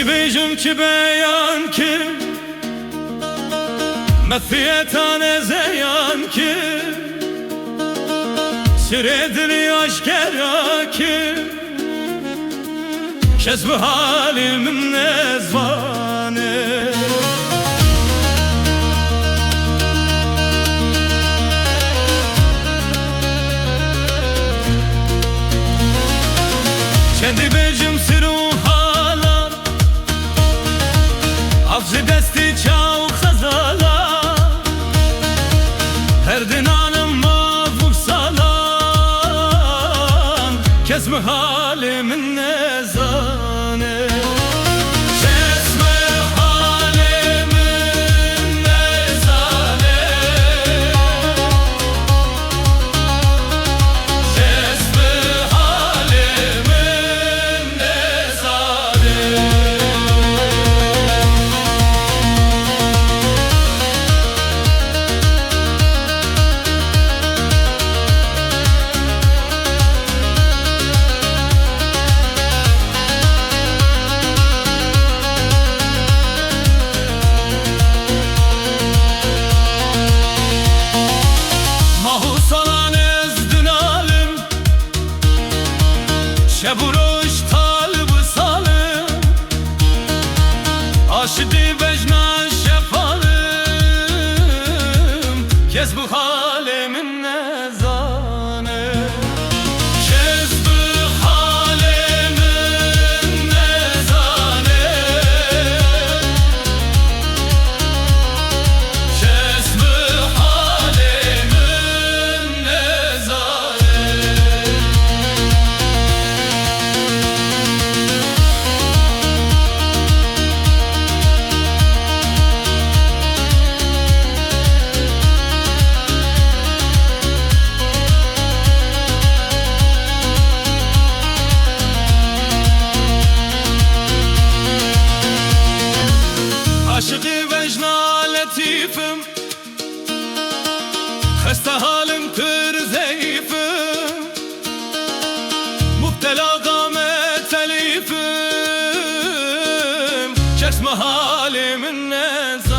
Kendi beyjim ki beyan ki Methiyetane zeyan ki Siredil aşkera ki Kesb halim nezvane Kendi beyjim siru hala Avcı desti çav khazala Her dinanım mavuk salan Kesme halimin nezane Kesme halimin nezane Kesme halimin nezane Şeburuş talbı salim Aşıdı vecna şefalım Kez bu halimin nezane Kez bu halimin nezane Kez bu halimin nezane Aşık-ı vecna letifim Heste halimdir zeyfim Müptela gamet elifim Çeksme halimin nezane